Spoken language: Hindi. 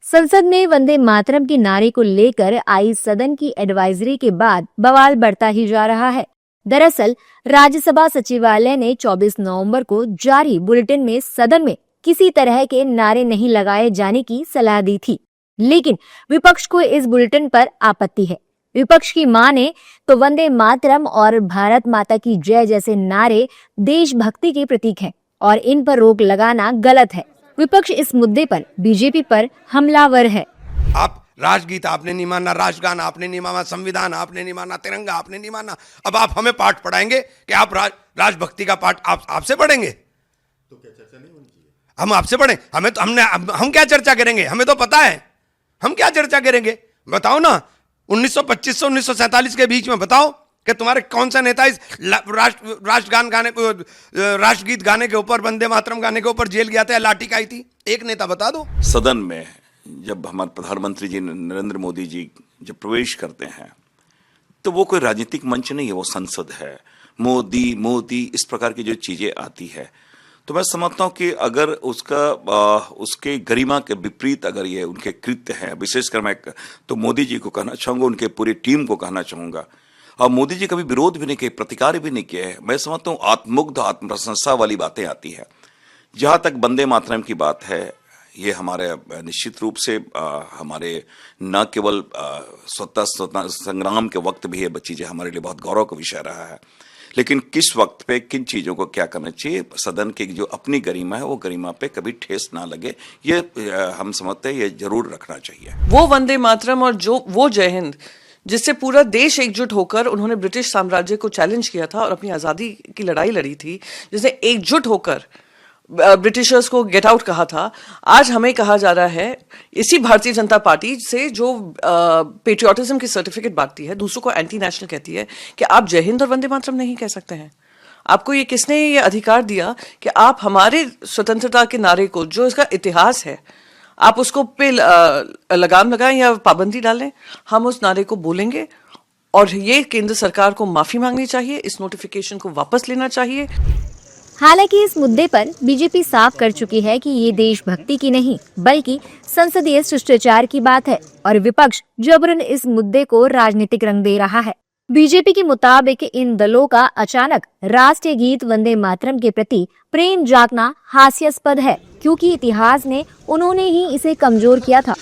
संसद में वंदे मातरम के नारे को लेकर आई सदन की एडवाइजरी के बाद बवाल बढ़ता ही जा रहा है। दरअसल राज्यसभा सचिवालय ने 24 नवंबर को जारी बुलेटिन में सदन में किसी तरह के नारे नहीं लगाए जाने की सलाह दी थी, लेकिन विपक्ष को इस बुलेटिन पर आपत्ति है। विपक्ष की माने तो वंदे मातरम और भारत माता की जय जैसे नारे देशभक्ति के प्रतीक हैं और इन पर रोक लगाना गलत है। विपक्ष इस मुद्दे पर बीजेपी पर हमलावर है। आप राजगीत आपने नहीं माना, राष्ट्रगान आपने नहीं माना, संविधान आपने नहीं माना, तिरंगा आपने नहीं माना, अब आप हमें पाठ पढ़ाएंगे कि आप राजभक्ति का पाठ आपसे पढ़ेंगे? तो क्या चर्चा नहीं होनी चाहिए? हम आपसे पढ़ें? हम क्या चर्चा करेंगे? हमें तो पता है हम क्या चर्चा करेंगे। बताओ ना, 1925 से 1947 के बीच में बताओ कि तुम्हारे कौन सा नेता इस राष्ट्रगान गाने को, राष्ट्रगीत गाने के ऊपर, वंदे मातरम गाने के ऊपर जेल गया था या लाठी खाई थी? एक नेता बता दो। सदन में जब हमारे प्रधानमंत्री जी नरेंद्र मोदी जी जब प्रवेश करते हैं तो वो कोई राजनीतिक मंच नहीं है, वो संसद है। मोदी मोदी इस प्रकार की जो चीजें आती है तो मैं समझता हूं कि अगर उसके गरिमा के विपरीत अगर ये उनके कृत्य हैं, विशेषकर मैं तो मोदी जी को कहना चाहूंगा, उनके पूरी टीम को कहना चाहूंगा। और मोदी जी कभी विरोध भी नहीं किए, प्रतिकार भी नहीं किए है। मैं समझता हूँ आत्ममुग्ध आत्मप्रशंसा वाली बातें आती है। जहां तक वंदे मातरम की बात है, ये हमारे निश्चित रूप से हमारे न केवल स्वतंत्रता संग्राम के वक्त भी ये चीजें हमारे लिए बहुत गौरव का विषय रहा है, लेकिन किस वक्त पे किन चीजों को क्या करना चाहिए, सदन की जो अपनी गरिमा है वो गरिमा पे कभी ठेस ना लगे, ये हम समझते हैं ये जरूर रखना चाहिए। वो वंदे मातरम और जो वो जय हिंद जिससे पूरा देश एकजुट होकर उन्होंने ब्रिटिश साम्राज्य को चैलेंज किया था और अपनी आजादी की लड़ाई लड़ी थी, जिसने एकजुट होकर ब्रिटिशर्स को गेट आउट कहा था, आज हमें कहा जा रहा है इसी भारतीय जनता पार्टी से जो पेट्रियोटिज्म की सर्टिफिकेट बांटती है, दूसरों को एंटी नेशनल कहती है, कि आप जय हिंद और वंदे मातरम नहीं कह सकते हैं। आपको ये किसने ये अधिकार दिया कि आप हमारे स्वतंत्रता के नारे को, जो इसका इतिहास है, आप उसको पे लगाम लगाएं या पाबंदी डालें? हम उस नारे को बोलेंगे और ये केंद्र सरकार को माफी मांगनी चाहिए, इस नोटिफिकेशन को वापस लेना चाहिए। हालांकि इस मुद्दे पर बीजेपी साफ कर चुकी है कि ये देशभक्ति की नहीं बल्कि संसदीय शिष्टाचार की बात है और विपक्ष जबरन इस मुद्दे को राजनीतिक रंग दे रहा है। बीजेपी के मुताबिक इन दलों का अचानक राष्ट्रीय गीत वंदे मातरम के प्रति प्रेम जागना हास्यास्पद है, क्योंकि इतिहास ने उन्होंने ही इसे कमजोर किया था।